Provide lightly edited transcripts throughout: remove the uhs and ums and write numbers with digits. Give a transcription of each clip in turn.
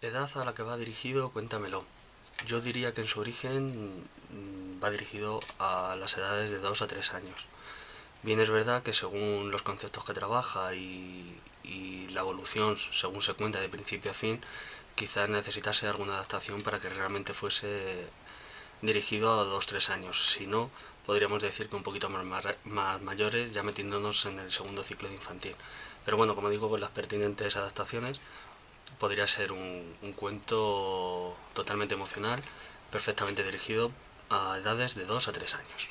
Edad a la que va dirigido, cuéntamelo. Yo diría que en su origen va dirigido a las edades de 2 a 3 años. Bien es verdad que según los conceptos que trabaja y la evolución, según se cuenta de principio a fin, quizás necesitase alguna adaptación para que realmente fuese dirigido a 2 tres años. Si no, podríamos decir que un poquito más mayores, ya metiéndonos en el segundo ciclo de infantil. Pero bueno, como digo, con las pertinentes adaptaciones, podría ser un cuento totalmente emocional, perfectamente dirigido a edades de 2 a 3 años.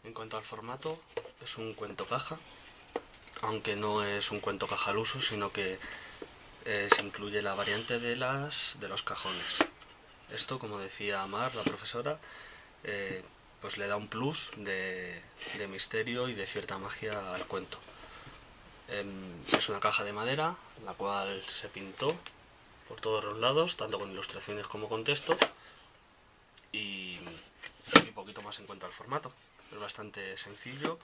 En cuanto al formato, es un cuento caja, aunque no es un cuento caja al uso, sino que se incluye la variante de los cajones. Esto, como decía Mar, la profesora, pues le da un plus de misterio y de cierta magia al cuento. Es una caja de madera, la cual se pintó por todos los lados, tanto con ilustraciones como con texto, y, y poquito más en cuanto al formato. Es bastante sencillo,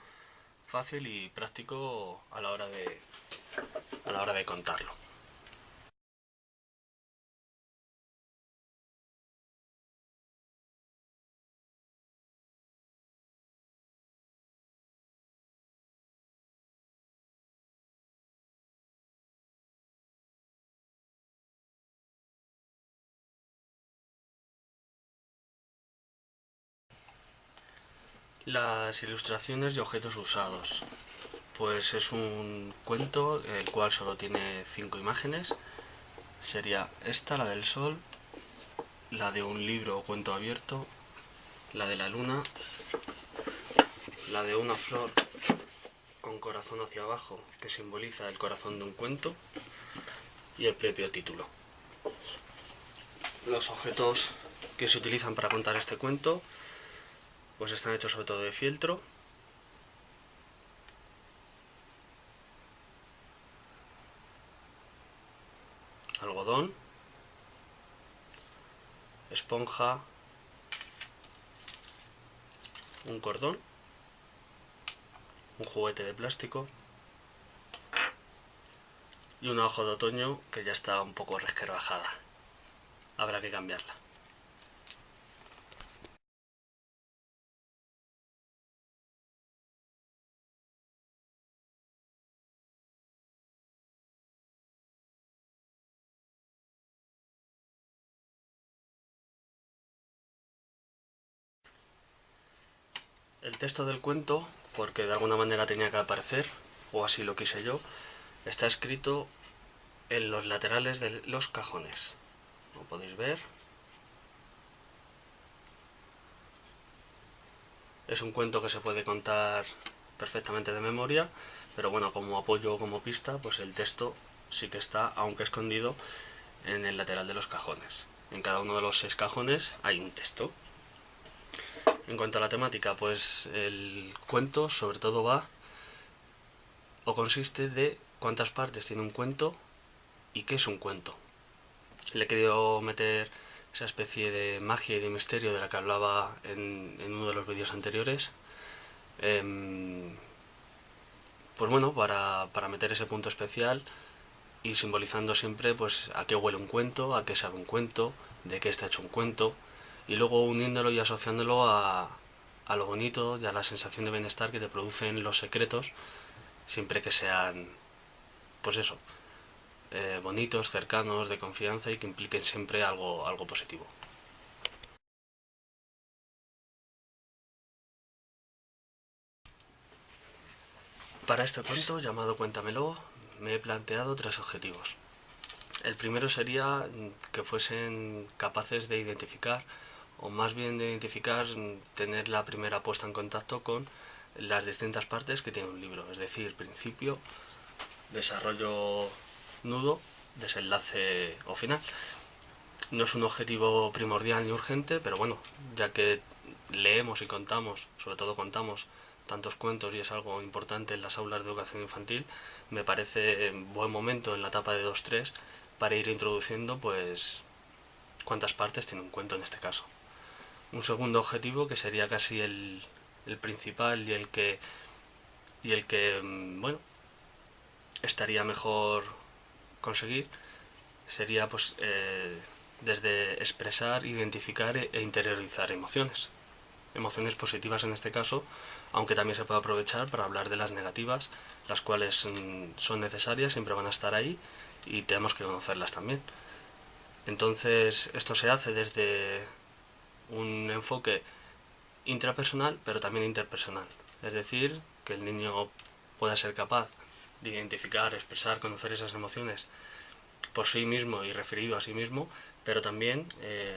fácil y práctico a la hora de contarlo. Las ilustraciones y objetos usados. Pues es un cuento el cual solo tiene 5 imágenes. Sería esta, la del sol, la de un libro o cuento abierto, la de la luna, la de una flor con corazón hacia abajo que simboliza el corazón de un cuento y el propio título. Los objetos que se utilizan para contar este cuento pues están hechos sobre todo de fieltro, algodón, esponja, un cordón, un juguete de plástico y una hoja de otoño que ya está un poco resquebrajada. Habrá que cambiarla. El texto del cuento, porque de alguna manera tenía que aparecer, o así lo quise yo, está escrito en los laterales de los cajones. Como podéis ver, es un cuento que se puede contar perfectamente de memoria, pero bueno, como apoyo o como pista, pues el texto sí que está, aunque escondido, en el lateral de los cajones. En cada uno de los 6 cajones hay un texto. En cuanto a la temática, pues el cuento sobre todo va o consiste de cuántas partes tiene un cuento y qué es un cuento. Le he querido meter esa especie de magia y de misterio de la que hablaba en uno de los vídeos anteriores. Pues bueno, para meter ese punto especial y simbolizando siempre pues a qué huele un cuento, a qué sabe un cuento, de qué está hecho un cuento, y luego uniéndolo y asociándolo a lo bonito y a la sensación de bienestar que te producen los secretos, siempre que sean, pues eso, bonitos, cercanos, de confianza y que impliquen siempre algo positivo. Para este cuento, llamado Cuéntamelo, me he planteado 3 objetivos. El primero sería que fuesen capaces de identificar, o más bien de identificar, tener la primera puesta en contacto con las distintas partes que tiene un libro, es decir, principio, desarrollo, nudo, desenlace o final. No es un objetivo primordial ni urgente, pero bueno, ya que leemos y contamos, sobre todo contamos tantos cuentos y es algo importante en las aulas de educación infantil, me parece buen momento en la etapa de 2 tres para ir introduciendo pues cuántas partes tiene un cuento en este caso. Un segundo objetivo, que sería casi el principal y el que bueno, estaría mejor conseguir, sería pues desde expresar, identificar e interiorizar emociones. Emociones positivas en este caso, aunque también se puede aprovechar para hablar de las negativas, las cuales son necesarias, siempre van a estar ahí y tenemos que conocerlas también. Entonces esto se hace desde un enfoque intrapersonal, pero también interpersonal. Es decir, que el niño pueda ser capaz de identificar, expresar, conocer esas emociones por sí mismo y referido a sí mismo, pero también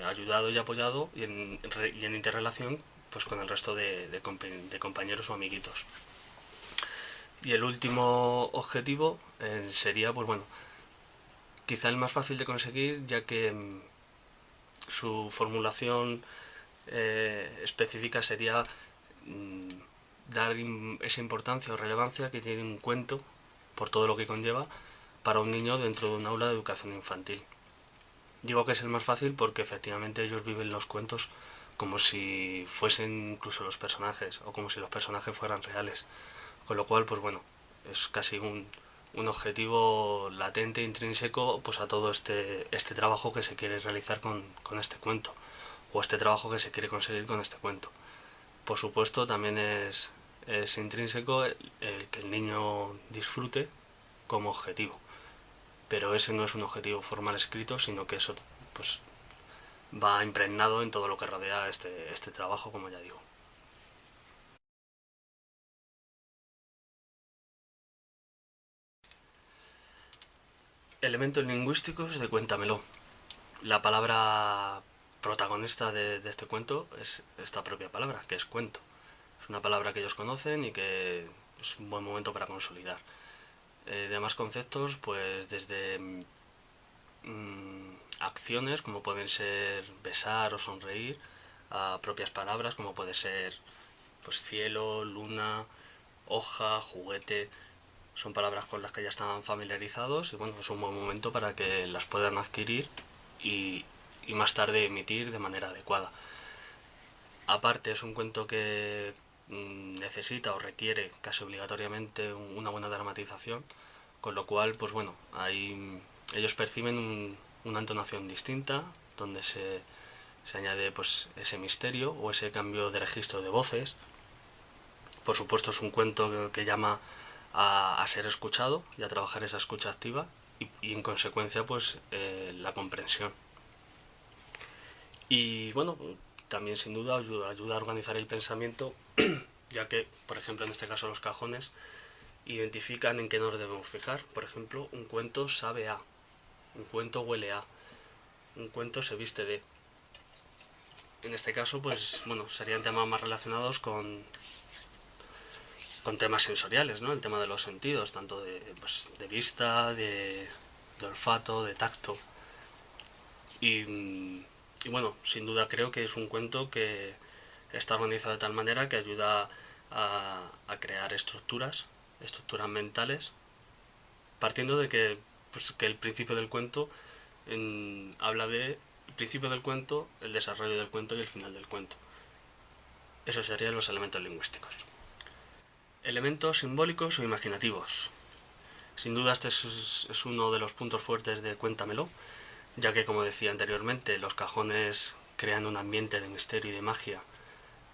ayudado y apoyado y en interrelación pues con el resto de compañeros o amiguitos. Y el último objetivo sería, pues bueno, quizá el más fácil de conseguir, ya que su formulación específica sería mm, dar esa importancia o relevancia que tiene un cuento, por todo lo que conlleva, para un niño dentro de un aula de educación infantil. Digo que es el más fácil porque efectivamente ellos viven los cuentos como si fuesen incluso los personajes o como si los personajes fueran reales. Con lo cual, pues bueno, es casi un objetivo latente, intrínseco, pues a todo este trabajo que se quiere realizar con este cuento o este trabajo que se quiere conseguir con este cuento. Por supuesto, también es intrínseco el que el niño disfrute como objetivo, pero ese no es un objetivo formal escrito, sino que eso pues va impregnado en todo lo que rodea este trabajo, como ya digo. Elementos lingüísticos de Cuéntamelo. La palabra protagonista de este cuento es esta propia palabra, que es cuento. Es una palabra que ellos conocen y que es un buen momento para consolidar. Demás conceptos, pues desde acciones como pueden ser besar o sonreír, a propias palabras como puede ser pues cielo, luna, hoja, juguete. Son palabras con las que ya están familiarizados y bueno, es un buen momento para que las puedan adquirir y, y más tarde emitir de manera adecuada. Aparte es un cuento que necesita o requiere casi obligatoriamente una buena dramatización, con lo cual pues bueno, ellos perciben una entonación distinta donde se añade pues ese misterio o ese cambio de registro de voces. Por supuesto es un cuento que llama a ser escuchado y a trabajar esa escucha activa y en consecuencia pues la comprensión. Y bueno, también sin duda ayuda a organizar el pensamiento, ya que, por ejemplo, en este caso los cajones identifican en qué nos debemos fijar. Por ejemplo, un cuento sabe a, un cuento huele a, un cuento se viste de. En este caso, pues bueno, serían temas más relacionados con temas sensoriales, ¿no? El tema de los sentidos, tanto de vista, de olfato, de tacto. Y bueno, sin duda creo que es un cuento que está organizado de tal manera que ayuda a crear estructuras mentales, partiendo de que el principio del cuento habla de el principio del cuento, el desarrollo del cuento y el final del cuento. Esos serían los elementos lingüísticos. Elementos simbólicos o imaginativos. Sin duda este es uno de los puntos fuertes de Cuéntamelo, ya que como decía anteriormente, los cajones crean un ambiente de misterio y de magia,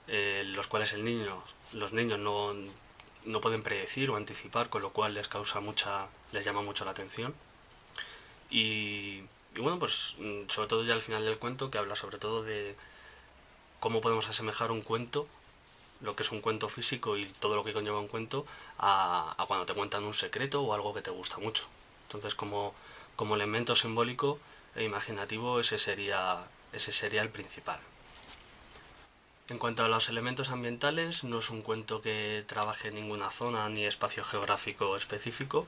los cuales los niños no pueden predecir o anticipar, con lo cual les llama mucho la atención. Y bueno, pues sobre todo ya al final del cuento, que habla sobre todo de cómo podemos asemejar un cuento, lo que es un cuento físico y todo lo que conlleva un cuento, a cuando te cuentan un secreto o algo que te gusta mucho. Entonces, como elemento simbólico e imaginativo, ese sería el principal. En cuanto a los elementos ambientales, no es un cuento que trabaje en ninguna zona ni espacio geográfico específico,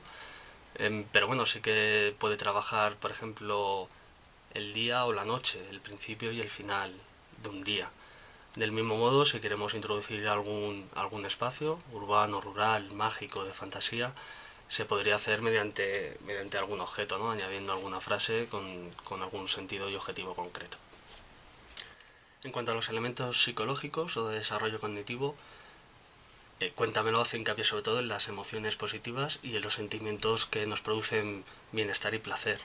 pero bueno, sí que puede trabajar, por ejemplo, el día o la noche, el principio y el final de un día. Del mismo modo, si queremos introducir algún espacio urbano, rural, mágico, de fantasía, se podría hacer mediante algún objeto, ¿no? Añadiendo alguna frase con algún sentido y objetivo concreto. En cuanto a los elementos psicológicos o de desarrollo cognitivo, Cuéntamelo hace hincapié sobre todo en las emociones positivas y en los sentimientos que nos producen bienestar y placer,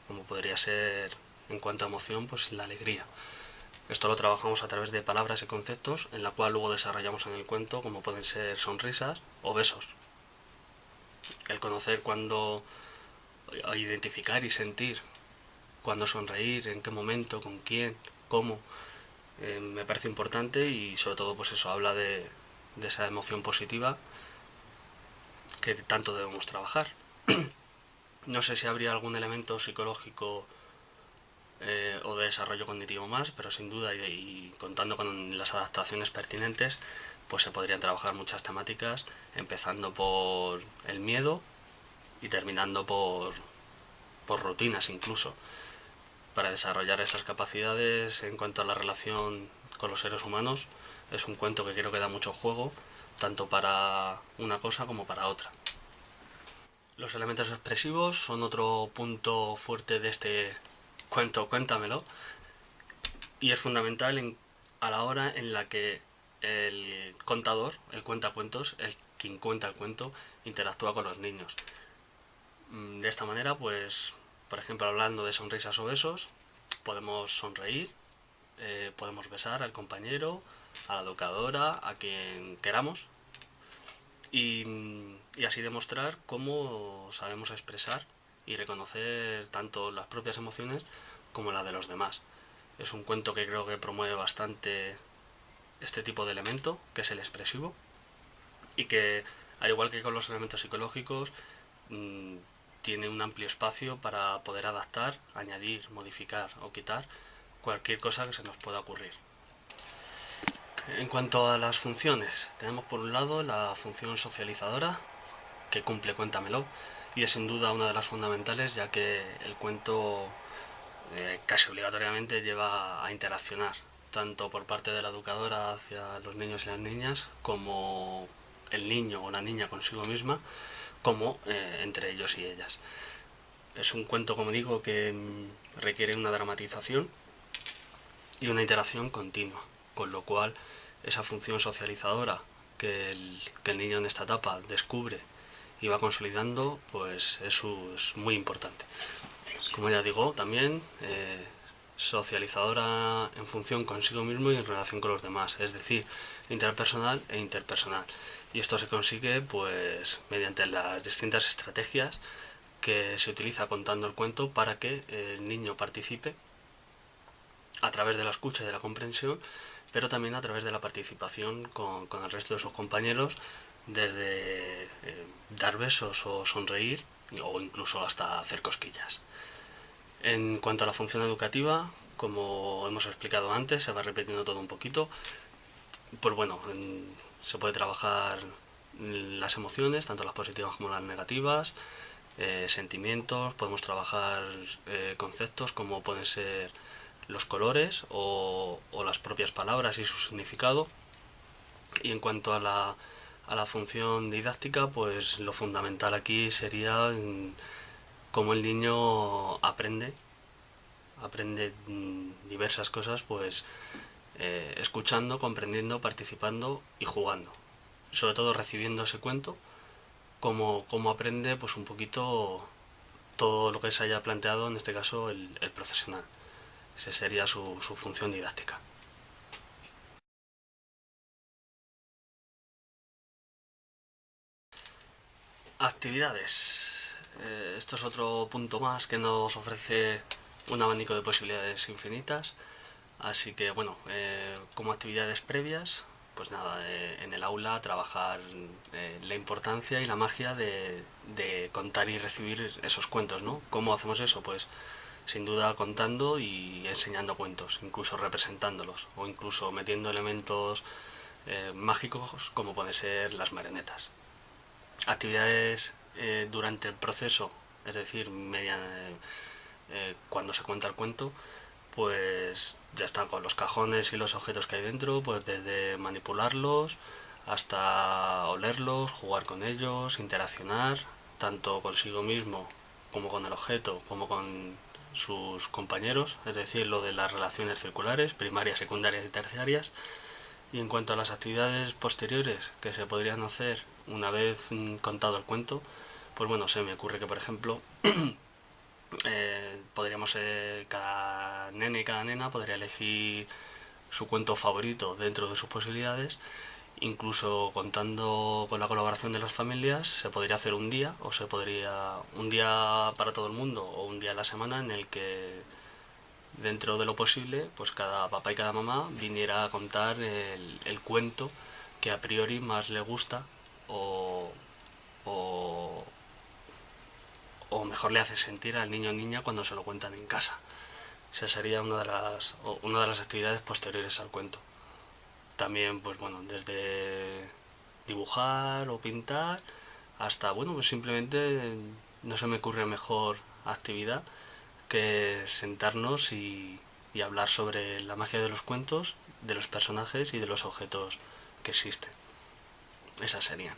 como podría ser, en cuanto a emoción, pues la alegría. Esto lo trabajamos a través de palabras y conceptos, en la cual luego desarrollamos en el cuento, como pueden ser sonrisas o besos. El conocer cuándo identificar y sentir, cuándo sonreír, en qué momento, con quién, cómo, me parece importante y sobre todo pues eso habla de esa emoción positiva que tanto debemos trabajar. No sé si habría algún elemento psicológico o de desarrollo cognitivo más, pero sin duda y contando con las adaptaciones pertinentes, pues se podrían trabajar muchas temáticas, empezando por el miedo y terminando por rutinas incluso, para desarrollar estas capacidades en cuanto a la relación con los seres humanos. Es un cuento que creo que da mucho juego, tanto para una cosa como para otra. Los elementos expresivos son otro punto fuerte de este cuento, cuéntamelo, y es fundamental a la hora en la que el contador, el cuentacuentos, el quien cuenta el cuento, interactúa con los niños. De esta manera, pues, por ejemplo, hablando de sonrisas o besos, podemos sonreír, podemos besar al compañero, a la educadora, a quien queramos, y así demostrar cómo sabemos expresar y reconocer tanto las propias emociones como las de los demás. Es un cuento que creo que promueve bastante este tipo de elemento, que es el expresivo, y que, al igual que con los elementos psicológicos, tiene un amplio espacio para poder adaptar, añadir, modificar o quitar cualquier cosa que se nos pueda ocurrir. En cuanto a las funciones, tenemos por un lado la función socializadora, que cumple Cuéntamelo, y es sin duda una de las fundamentales, ya que el cuento casi obligatoriamente lleva a interaccionar, tanto por parte de la educadora hacia los niños y las niñas, como el niño o la niña consigo misma, como entre ellos y ellas. Es un cuento, como digo, que requiere una dramatización y una interacción continua, con lo cual esa función socializadora que el niño en esta etapa descubre y va consolidando, pues eso es muy importante. Como ya digo, también socializadora en función consigo mismo y en relación con los demás, es decir, interpersonal e interpersonal. Y esto se consigue pues mediante las distintas estrategias que se utiliza contando el cuento para que el niño participe a través de la escucha y de la comprensión, pero también a través de la participación con el resto de sus compañeros, desde dar besos o sonreír o incluso hasta hacer cosquillas. En cuanto a la función educativa, como hemos explicado antes, se va repitiendo todo un poquito. Pues bueno, se puede trabajar las emociones, tanto las positivas como las negativas, sentimientos, podemos trabajar conceptos como pueden ser los colores o las propias palabras y su significado. Y en cuanto a la función didáctica, pues lo fundamental aquí sería cómo el niño aprende diversas cosas, pues escuchando, comprendiendo, participando y jugando. Sobre todo recibiendo ese cuento, cómo aprende pues un poquito todo lo que se haya planteado, en este caso el profesional. Esa sería su función didáctica. Actividades. Esto es otro punto más que nos ofrece un abanico de posibilidades infinitas. Así que bueno, como actividades previas, pues nada, en el aula trabajar la importancia y la magia de contar y recibir esos cuentos, ¿no? ¿Cómo hacemos eso? Pues sin duda contando y enseñando cuentos, incluso representándolos o incluso metiendo elementos mágicos como pueden ser las marionetas. Actividades durante el proceso, es decir, cuando se cuenta el cuento, pues ya están con los cajones y los objetos que hay dentro, pues desde manipularlos hasta olerlos, jugar con ellos, interaccionar, tanto consigo mismo como con el objeto, como con sus compañeros, es decir, lo de las relaciones circulares, primarias, secundarias y terciarias. Y en cuanto a las actividades posteriores que se podrían hacer una vez contado el cuento, pues bueno, se me ocurre que, por ejemplo, podríamos, cada nene y cada nena podría elegir su cuento favorito dentro de sus posibilidades. Incluso contando con la colaboración de las familias, se podría hacer un día, o se podría un día para todo el mundo, o un día a la semana en el que, dentro de lo posible, pues cada papá y cada mamá viniera a contar el cuento que a priori más le gusta o, o, o mejor le hace sentir al niño o niña cuando se lo cuentan en casa. Esa sería una de las actividades posteriores al cuento. También, pues bueno, desde dibujar o pintar hasta, bueno, pues simplemente no se me ocurre mejor actividad que sentarnos y hablar sobre la magia de los cuentos, de los personajes y de los objetos que existen. Esas serían.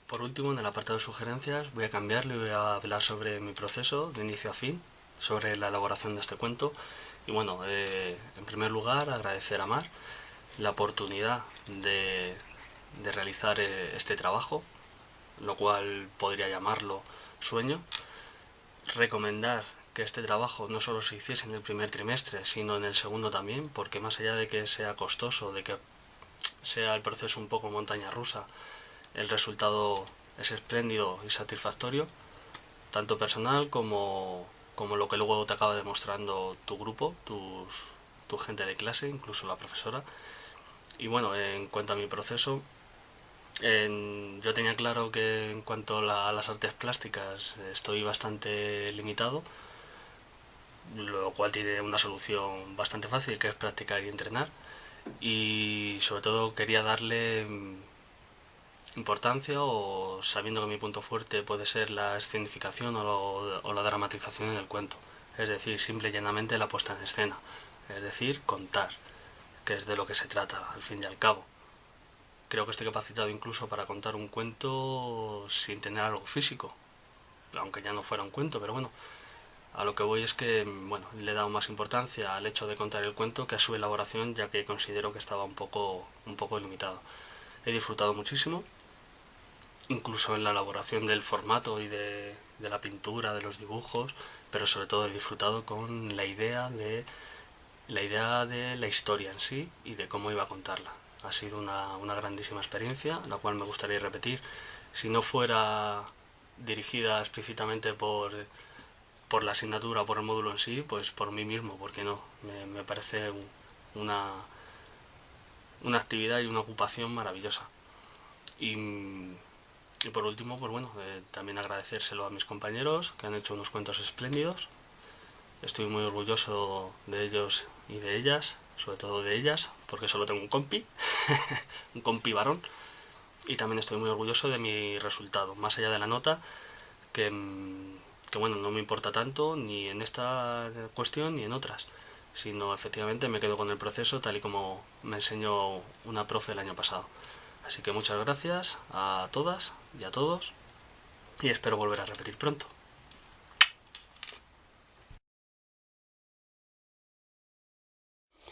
Por último, en el apartado de sugerencias, voy a cambiarlo y voy a hablar sobre mi proceso de inicio a fin, sobre la elaboración de este cuento. Y bueno, en primer lugar, agradecer a Mar la oportunidad de realizar este trabajo, lo cual podría llamarlo sueño. Recomendar que este trabajo no solo se hiciese en el primer trimestre, sino en el segundo también, porque más allá de que sea costoso, de que sea el proceso un poco montaña rusa, el resultado es espléndido y satisfactorio, tanto personal como lo que luego te acaba demostrando tu grupo, tu gente de clase, incluso la profesora. Y bueno, en cuanto a mi proceso, yo tenía claro que en cuanto a las artes plásticas estoy bastante limitado, lo cual tiene una solución bastante fácil, que es practicar y entrenar. Y sobre todo quería darle importancia, o sabiendo que mi punto fuerte puede ser la escenificación o la dramatización en el cuento, es decir, simple y llanamente la puesta en escena, es decir, contar, que es de lo que se trata al fin y al cabo. Creo que estoy capacitado incluso para contar un cuento sin tener algo físico, aunque ya no fuera un cuento, pero bueno, a lo que voy es que, bueno, le he dado más importancia al hecho de contar el cuento que a su elaboración, ya que considero que estaba un poco limitado. He disfrutado muchísimo, incluso en la elaboración del formato y de la pintura, de los dibujos, pero sobre todo he disfrutado con la idea de la historia en sí y de cómo iba a contarla. Ha sido una grandísima experiencia, la cual me gustaría repetir, si no fuera dirigida explícitamente por la asignatura o por el módulo en sí, pues por mí mismo, porque no, me parece una actividad y una ocupación maravillosa. Y por último, pues bueno, también agradecérselo a mis compañeros, que han hecho unos cuentos espléndidos. Estoy muy orgulloso de ellos y de ellas, sobre todo de ellas, porque solo tengo un compi, un compi varón. Y también estoy muy orgulloso de mi resultado, más allá de la nota, que bueno, no me importa tanto ni en esta cuestión ni en otras, sino efectivamente me quedo con el proceso tal y como me enseñó una profe el año pasado. Así que muchas gracias a todas y a todos, y espero volver a repetir pronto.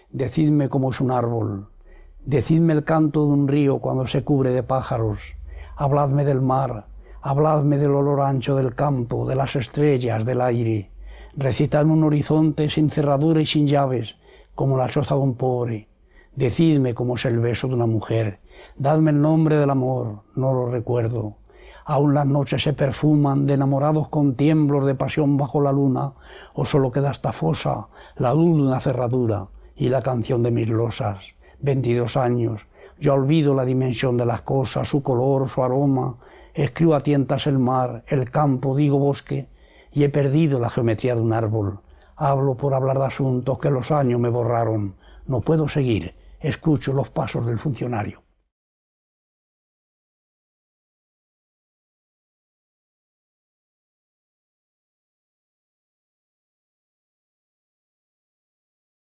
Decidme cómo es un árbol, decidme el canto de un río cuando se cubre de pájaros, habladme del mar, habladme del olor ancho del campo, de las estrellas, del aire, recitadme un horizonte sin cerradura y sin llaves, como la choza de un pobre, Decidme cómo es el beso de una mujer, dadme el nombre del amor, no lo recuerdo. Aún las noches se perfuman de enamorados con tiemblos de pasión bajo la luna, o solo queda esta fosa, la luz de una cerradura y la canción de mis losas. 22 años, yo olvido la dimensión de las cosas, su color, su aroma, escribo a tientas el mar, el campo, digo bosque, y he perdido la geometría de un árbol. Hablo por hablar de asuntos que los años me borraron. No puedo seguir, escucho los pasos del funcionario.